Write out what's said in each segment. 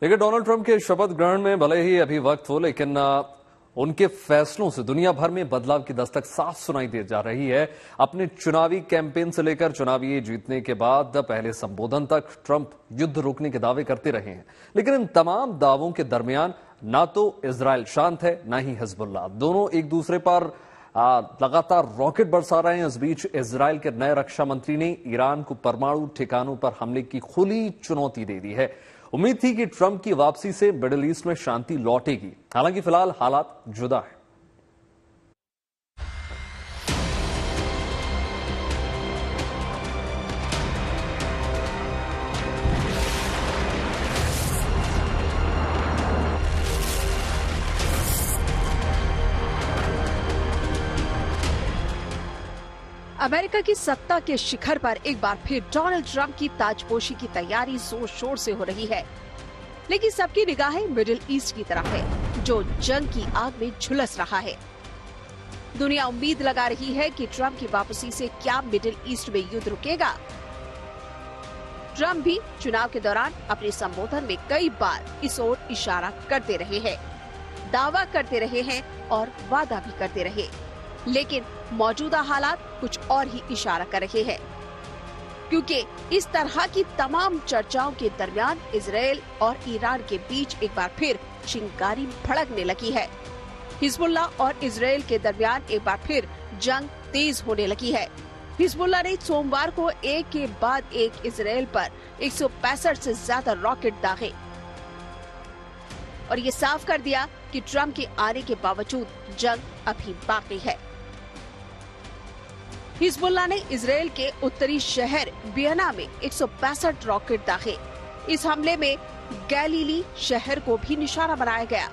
देखिए, Donald Trump के शपथ ग्रहण में भले ही अभी वक्त हो, लेकिन उनके फैसलों से दुनिया भर में बदलाव की दस्तक साफ सुनाई दे जा रही है। अपने चुनावी कैंपेन से लेकर चुनावी जीतने के बाद पहले संबोधन तक ट्रंप युद्ध रोकने के दावे करते रहे हैं, लेकिन इन तमाम दावों के दरमियान ना तो इजराइल शांत है, ना ही हिजबुल्लाह। दोनों एक दूसरे पर लगातार रॉकेट बरसा रहे हैं। इस बीच इजराइल के नए रक्षा मंत्री ने ईरान को परमाणु ठिकानों पर हमले की खुली चुनौती दे दी है। उम्मीद थी कि ट्रंप की वापसी से मिडिल ईस्ट में शांति लौटेगी, हालांकि फिलहाल हालात जुदा है। अमेरिका की सत्ता के शिखर पर एक बार फिर डोनाल्ड ट्रंप की ताजपोशी की तैयारी जोर शोर से हो रही है, लेकिन सबकी निगाहें मिडिल ईस्ट की तरफ है, जो जंग की आग में झुलस रहा है। दुनिया उम्मीद लगा रही है कि ट्रंप की वापसी से क्या मिडिल ईस्ट में युद्ध रुकेगा। ट्रंप भी चुनाव के दौरान अपने संबोधन में कई बार इस ओर इशारा करते रहे हैं, दावा करते रहे हैं और वादा भी करते रहे, लेकिन मौजूदा हालात कुछ और ही इशारा कर रहे हैं, क्योंकि इस तरह की तमाम चर्चाओं के दरमियान इजराइल और ईरान के बीच एक बार फिर चिंगारी भड़कने लगी है। हिजबुल्लाह और इजराइल के दरमियान एक बार फिर जंग तेज होने लगी है। हिजबुल्लाह ने सोमवार को एक के बाद एक इजराइल पर 165 से ज्यादा रॉकेट दागे और ये साफ कर दिया कि ट्रंप के आने के बावजूद जंग अभी बाकी है। हिजबुल्लाह ने इजराइल के उत्तरी शहर बियना में 165 रॉकेट दागे। इस हमले में गैलीली शहर को भी निशाना बनाया गया।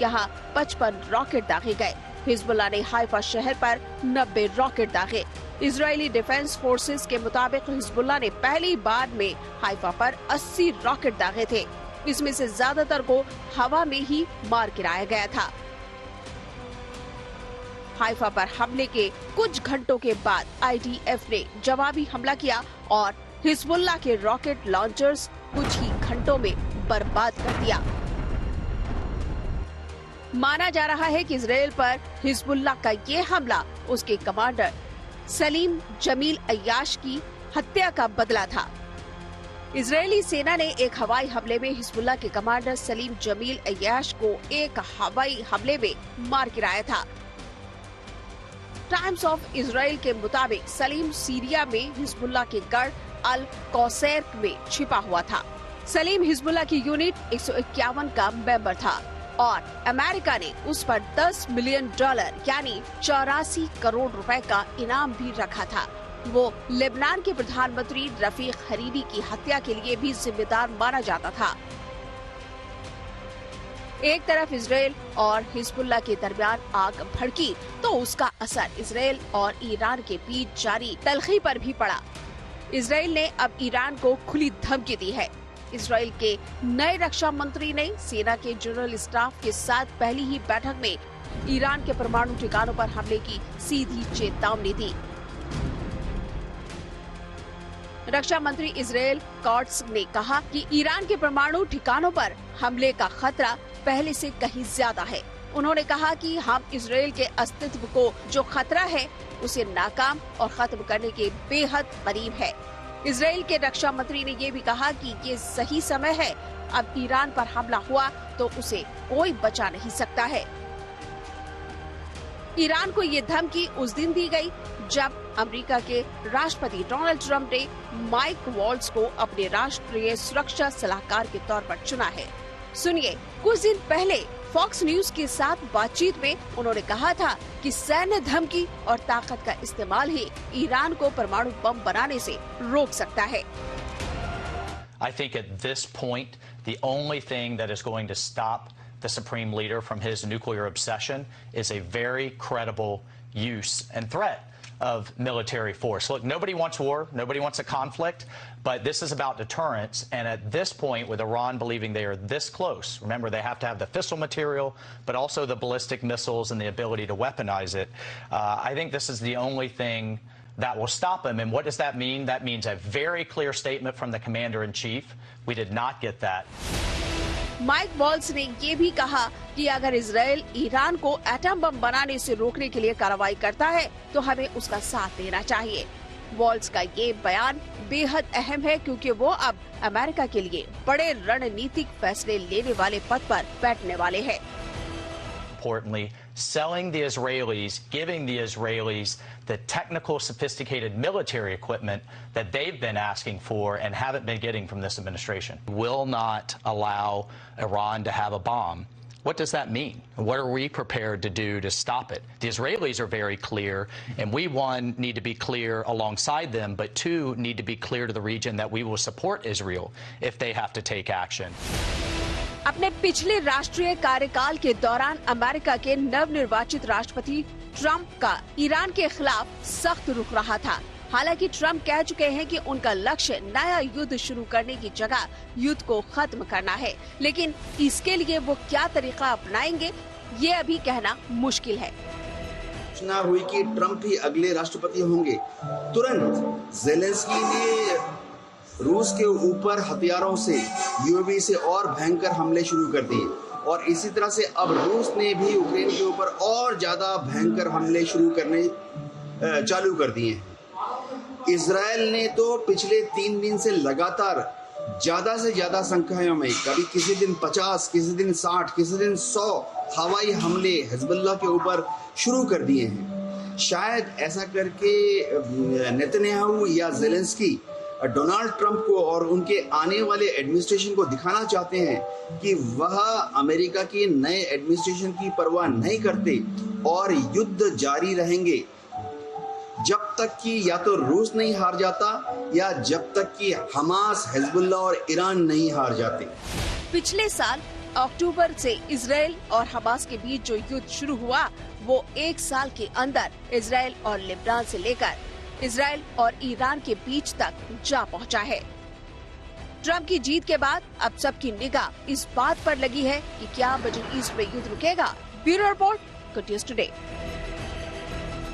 यहाँ 55 रॉकेट दागे गए। हिजबुल्लाह ने हाइफा शहर पर 90 रॉकेट दागे। इजरायली डिफेंस फोर्सेस के मुताबिक हिजबुल्लाह ने पहली बार में हाइफा पर 80 रॉकेट दागे थे। इसमें से ज्यादातर को हवा में ही मार गिराया गया था। हाइफा पर हमले के कुछ घंटों के बाद आईडीएफ ने जवाबी हमला किया और हिजबुल्लाह के रॉकेट लॉन्चर्स कुछ ही घंटों में बर्बाद कर दिया। माना जा रहा है कि इजराइल पर हिजबुल्लाह का ये हमला उसके कमांडर सलीम जमील अय्याश की हत्या का बदला था। इजरायली सेना ने एक हवाई हमले में हिजबुल्लाह के कमांडर सलीम जमील अय्याश को एक हवाई हमले में मार गिराया था। टाइम्स ऑफ इजराइल के मुताबिक सलीम सीरिया में हिजबुल्लाह के गढ़ अल कौसैर में छिपा हुआ था। सलीम हिजबुल्लाह की यूनिट 151 का मेंबर था और अमेरिका ने उस पर $10 मिलियन यानी 84 करोड़ रुपए का इनाम भी रखा था। वो लेबनान के प्रधानमंत्री रफीक हरीरी की हत्या के लिए भी जिम्मेदार माना जाता था। एक तरफ इजराइल और हिजबुल्लाह के दरमियान आग भड़की तो उसका असर इजराइल और ईरान के बीच जारी तलखी पर भी पड़ा। इजराइल ने अब ईरान को खुली धमकी दी है। इजराइल के नए रक्षा मंत्री ने सेना के जनरल स्टाफ के साथ पहली ही बैठक में ईरान के परमाणु ठिकानों पर हमले की सीधी चेतावनी दी। रक्षा मंत्री इजराइल कॉट्स ने कहा कि ईरान के परमाणु ठिकानों पर हमले का खतरा पहले से कहीं ज्यादा है। उन्होंने कहा कि हम इजराइल के अस्तित्व को जो खतरा है उसे नाकाम और खत्म करने के बेहद करीब है। इजराइल के रक्षा मंत्री ने ये भी कहा कि ये सही समय है। अब ईरान पर हमला हुआ तो उसे कोई बचा नहीं सकता है। ईरान को ये धमकी उस दिन दी गई जब अमेरिका के राष्ट्रपति डोनाल्ड ट्रंप ने माइक वॉल्ट्ज को अपने राष्ट्रीय सुरक्षा सलाहकार के तौर पर चुना है। सुनिए, कुछ दिन पहले फॉक्स न्यूज के साथ बातचीत में उन्होंने कहा था कि सैन्य धमकी और ताकत का इस्तेमाल ही ईरान को परमाणु बम बनाने से रोक सकता है। I think at this point, the only thing that is going to stop the Supreme Leader from his nuclear obsession is a very credible use and threat of military force. Look, nobody wants war, nobody wants a conflict, but this is about deterrence. And at this point, with Iran believing they are this close, remember they have to have the fissile material, but also the ballistic missiles and the ability to weaponize it. I think this is the only thing that will stop him. And what does that mean? That means a very clear statement from the commander-in-chief. We did not get that. Mike Waltz ने ये भी कहा कि अगर Israel Iran को atom bomb बनाने से रोकने के लिए कार्रवाई करता है तो हमें उसका साथ देना चाहिए। वॉल्स का ये बयान बेहद अहम है क्योंकि वो अब अमेरिका के लिए बड़े रणनीतिक फैसले लेने वाले पद पर बैठने वाले हैं। Importantly, selling the Israelis, giving the Israelis the technical, sophisticated military equipment that they've been asking for and haven't been getting from this administration. Will not allow Iran to have a bomb. What does that mean? What are we prepared to do to stop it? The Israelis are very clear, and we, one, need to be clear alongside them, but two, need to be clear to the region that we will support Israel if they have to take action. अपने पिछले राष्ट्रीय कार्यकाल के दौरान America के नवनिर्वाचित राष्ट्रपति Trump का ईरान के खिलाफ सख्त रुख रहा था। हालांकि ट्रंप कह चुके हैं कि उनका लक्ष्य नया युद्ध शुरू करने की जगह युद्ध को खत्म करना है, लेकिन इसके लिए वो क्या तरीका अपनाएंगे ये अभी कहना मुश्किल है। सूचना हुई कि ट्रंप ही अगले राष्ट्रपति होंगे, तुरंत ज़ेलेंस्की ने रूस के ऊपर हथियारों से, यूएवी से और भयंकर हमले शुरू कर दिए और इसी तरह से अब रूस ने भी यूक्रेन के ऊपर और ज्यादा भयंकर हमले शुरू करने चालू कर दिए हैं। इजराइल ने तो पिछले 3 दिन से लगातार ज्यादा से ज्यादा संख्याओं में, कभी किसी दिन 50, किसी दिन 60, किसी दिन 100 हवाई हमले हिजबुल्लाह के ऊपर शुरू कर दिए हैं। शायद ऐसा करके नेतन्याहू या ज़ेलेंस्की डोनाल्ड ट्रंप को और उनके आने वाले एडमिनिस्ट्रेशन को दिखाना चाहते हैं कि वह अमेरिका की नए एडमिनिस्ट्रेशन की परवाह नहीं करते और युद्ध जारी रहेंगे जब तक कि या तो रूस नहीं हार जाता या जब तक कि हमास, हिजबुल्लाह और ईरान नहीं हार जाते। पिछले साल अक्टूबर से इजराइल और हमास के बीच जो युद्ध शुरू हुआ वो 1 साल के अंदर इजराइल और लेबनान से लेकर इजराइल और ईरान के बीच तक जा पहुंचा है। ट्रंप की जीत के बाद अब सबकी निगाह इस बात पर लगी है कि क्या मिडिल ईस्ट में युद्ध रुकेगा। Bureau report, good news today.